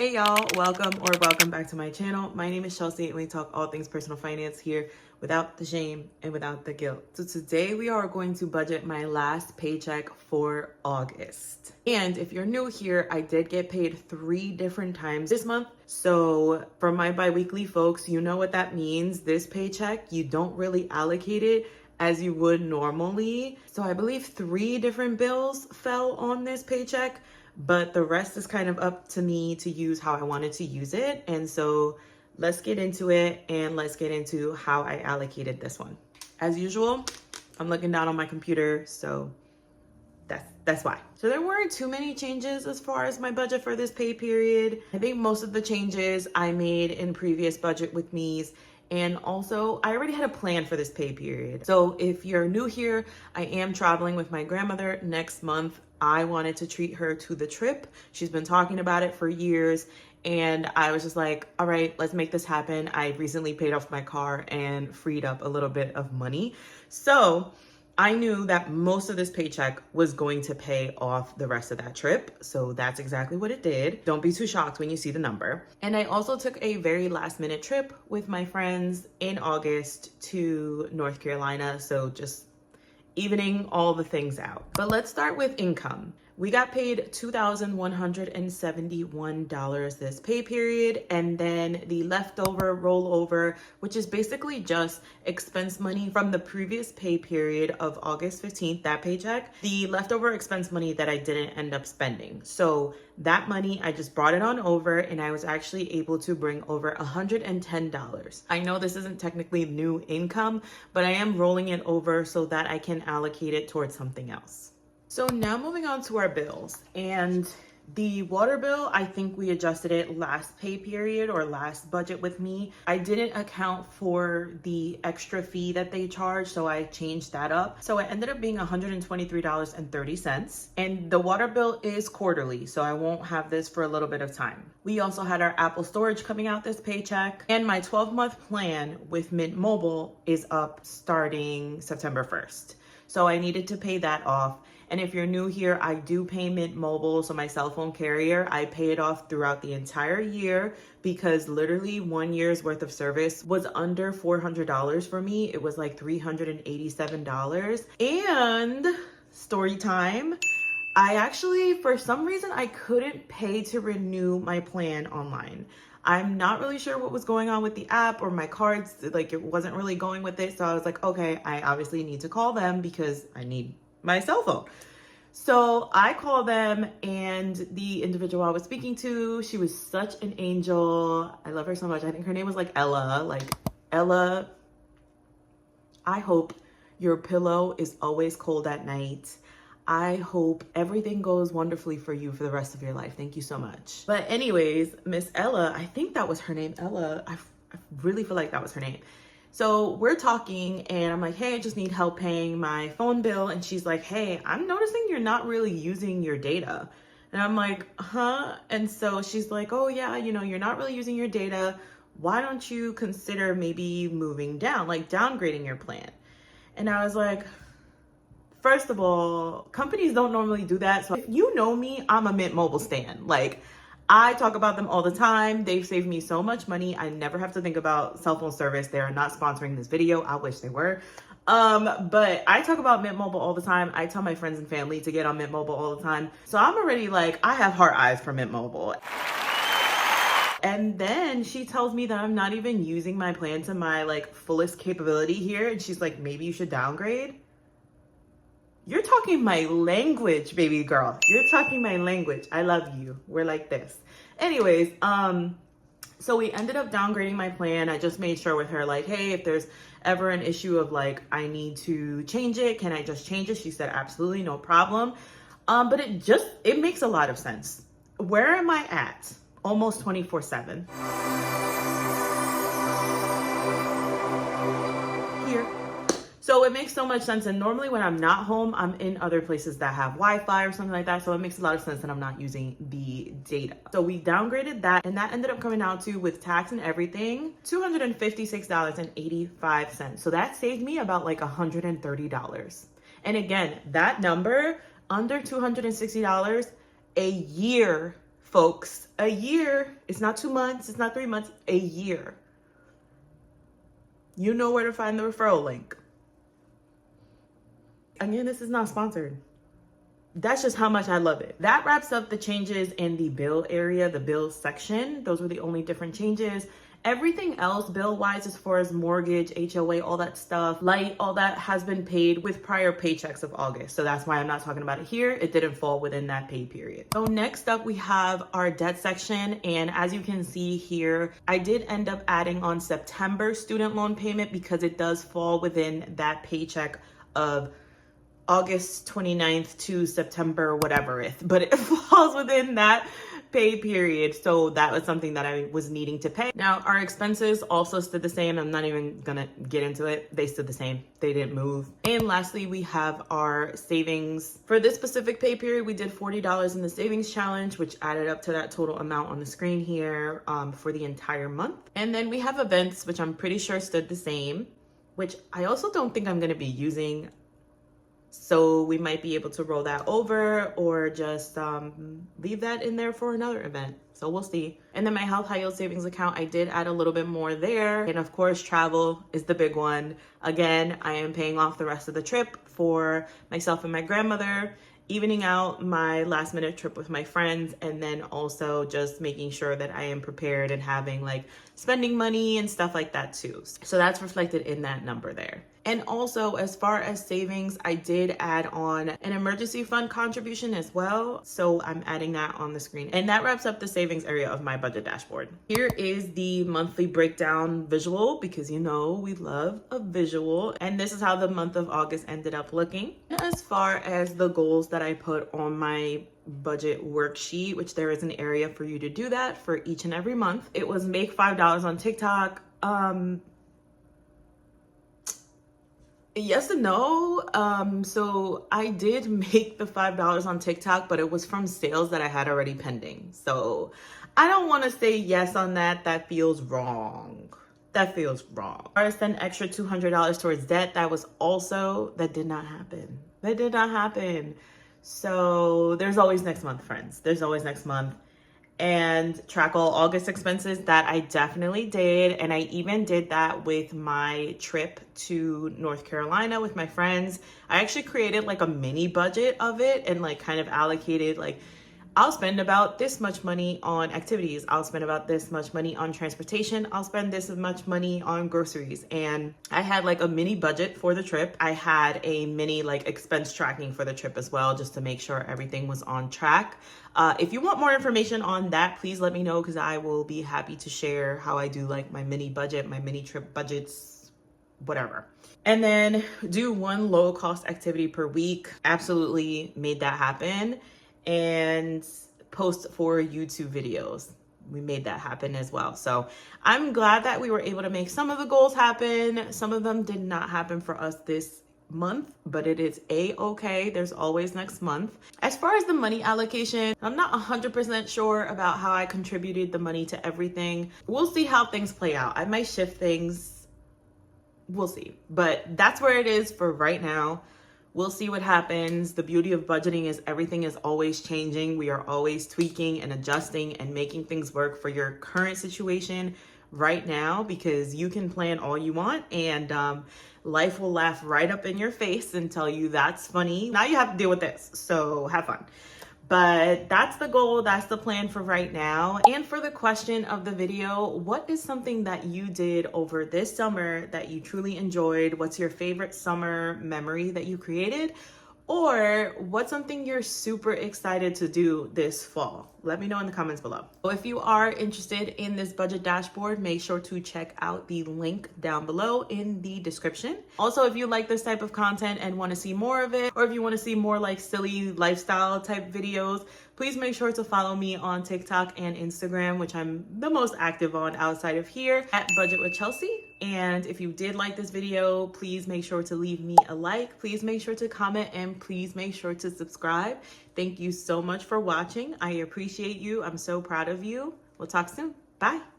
Hey y'all, welcome back to my channel. My name is Chelsea and we talk all things personal finance here without the shame and without the guilt. So today we are going to budget my last paycheck for August. And if you're new here, I did get paid 3 different times this month. So for my bi-weekly folks, you know what that means. This paycheck, you don't really allocate it as you would normally. So I believe 3 different bills fell on this paycheck, but the rest is kind of up to me to use how I wanted to use it. And so let's get into it and let's get into how I allocated this one. As usual, I'm looking down on my computer, so that's why. So there weren't too many changes as far as my budget for this pay period. I think most of the changes I made in previous budget with me's. And also, I already had a plan for this pay period. So if you're new here, I am traveling with my grandmother next month. I wanted to treat her to the trip. She's been talking about it for years. And I was just like, all right, let's make this happen. I recently paid off my car and freed up a little bit of money. So I knew that most of this paycheck was going to pay off the rest of that trip. So that's exactly what it did. Don't be too shocked when you see the number. And I also took a very last minute trip with my friends in August to North Carolina. So just evening all the things out. But let's start with income. We got paid $2,171 this pay period, and then the leftover rollover, which is basically just expense money from the previous pay period of August 15th, that paycheck, the leftover expense money that I didn't end up spending. So that money, I just brought it on over and I was actually able to bring over $110. I know this isn't technically new income, but I am rolling it over so that I can allocate it towards something else. So now moving on to our bills, and the water bill, I think we adjusted it last pay period or last budget with me. I didn't account for the extra fee that they charge, so I changed that up. So it ended up being $123.30. And the water bill is quarterly, so I won't have this for a little bit of time. We also had our Apple storage coming out this paycheck, and my 12-month plan with Mint Mobile is up starting September 1st. So I needed to pay that off. And if you're new here, I do pay Mint Mobile, so my cell phone carrier. I pay it off throughout the entire year because literally 1 year's worth of service was under $400 for me. It was like $387. And story time, I actually, for some reason, I couldn't pay to renew my plan online. I'm not really sure what was going on with the app or my cards, like it wasn't really going with it. So I was like, okay, I obviously need to call them because I need my cell phone. So I called them, and the individual I was speaking to, she was such an angel. I love her so much. I think her name was like Ella. Like, Ella, I hope your pillow is always cold at night. I hope everything goes wonderfully for you for the rest of your life. Thank you so much. But anyways, Miss Ella, I think that was her name, Ella. I really feel like that was her name. So we're talking and I'm like, hey, I just need help paying my phone bill. And she's like, hey, I'm noticing you're not really using your data. And I'm like, huh? And so she's like, oh yeah, you're not really using your data. Why don't you consider maybe moving down, like downgrading your plan? And I was like, first of all, companies don't normally do that. So if you know me, I'm a Mint Mobile stan. Like, I talk about them all the time. They've saved me so much money. I never have to think about cell phone service. They are not sponsoring this video. I wish they were. But I talk about Mint Mobile all the time. I tell my friends and family to get on Mint Mobile all the time. So I'm already like, I have heart eyes for Mint Mobile. And then she tells me that I'm not even using my plan to my like fullest capability here. And she's like, maybe you should downgrade. You're talking my language, baby girl. You're talking my language. I love you. We're like this. Anyways, so we ended up downgrading my plan. I just made sure with her, like, hey, if there's ever an issue of like, I need to change it, can I just change it? She said, absolutely, no problem. But it makes a lot of sense. Where am I at? Almost 24/7. Here. So it makes so much sense. And normally when I'm not home, I'm in other places that have Wi-Fi or something like that. So it makes a lot of sense that I'm not using the data. So we downgraded that, and that ended up coming out to, with tax and everything, $256.85. So that saved me about like $130. And again, that number, under $260 a year folks, a year. It's not 2 months, it's not 3 months, a year. You know where to find the referral link. Again, this is not sponsored. That's just how much I love it. That wraps up the changes in the bill area, the bill section. Those were the only different changes. Everything else bill-wise, as far as mortgage, HOA, all that stuff, light, all that has been paid with prior paychecks of August. So that's why I'm not talking about it here. It didn't fall within that pay period. So next up, we have our debt section. And as you can see here, I did end up adding on September student loan payment because it does fall within that paycheck of August 29th to September, whatever it, but it falls within that pay period. So that was something that I was needing to pay. Now, our expenses also stood the same. I'm not even gonna get into it. They stood the same. They didn't move. And lastly, we have our savings. For this specific pay period, we did $40 in the savings challenge, which added up to that total amount on the screen here for the entire month. And then we have events, which I'm pretty sure stood the same, which I also don't think I'm gonna be using. So we might be able to roll that over or just leave that in there for another event. So we'll see. And then my health high yield savings account, I did add a little bit more there. And of course, travel is the big one. Again, I am paying off the rest of the trip for myself and my grandmother, evening out my last minute trip with my friends, and then also just making sure that I am prepared and having like spending money and stuff like that too. So that's reflected in that number there. And also, as far as savings, I did add on an emergency fund contribution as well. So I'm adding that on the screen. And that wraps up the savings area of my budget dashboard. Here is the monthly breakdown visual, because you know we love a visual. And this is how the month of August ended up looking. As far as the goals that I put on my budget worksheet, which there is an area for you to do that for each and every month. It was make $5 on TikTok. Yes and no. So I did make the $5 on TikTok, but it was from sales that I had already pending. So I don't want to say yes on that. That feels wrong. That feels wrong. I spent extra $200 towards debt. That did not happen. That did not happen. So there's always next month, friends. There's always next month. And track all August expenses, that I definitely did. And I even did that with my trip to North Carolina with my friends. I actually created like a mini budget of it and like kind of allocated like, I'll spend about this much money on activities. I'll spend about this much money on transportation. I'll spend this much money on groceries. And I had like a mini budget for the trip. I had a mini like expense tracking for the trip as well, just to make sure everything was on track. If you want more information on that, please let me know, because I will be happy to share how I do like my mini budget, my mini trip budgets, whatever. And then do one low cost activity per week. Absolutely made that happen. And post 4 YouTube videos. We made that happen as well. So I'm glad that we were able to make some of the goals happen. Some of them did not happen for us this month, but it is a-okay. There's always next month. As far as the money allocation, I'm not 100% sure about how I contributed the money to everything. We'll see how things play out. I might shift things. We'll see. But that's where it is for right now. We'll see what happens. The beauty of budgeting is everything is always changing. We are always tweaking and adjusting and making things work for your current situation right now, because you can plan all you want and life will laugh right up in your face and tell you that's funny. Now you have to deal with this. So have fun. But that's the goal, that's the plan for right now. And for the question of the video, what is something that you did over this summer that you truly enjoyed? What's your favorite summer memory that you created? Or what's something you're super excited to do this fall? Let me know in the comments below. So if you are interested in this budget dashboard, make sure to check out the link down below in the description. Also, if you like this type of content and want to see more of it, or if you want to see more like silly lifestyle type videos, please make sure to follow me on TikTok and Instagram, which I'm the most active on outside of here, at budgetwithchelsey. And if you did like this video, please make sure to leave me a like. Please make sure to comment, and please make sure to subscribe. Thank you so much for watching. I appreciate you. I'm so proud of you. We'll talk soon. Bye.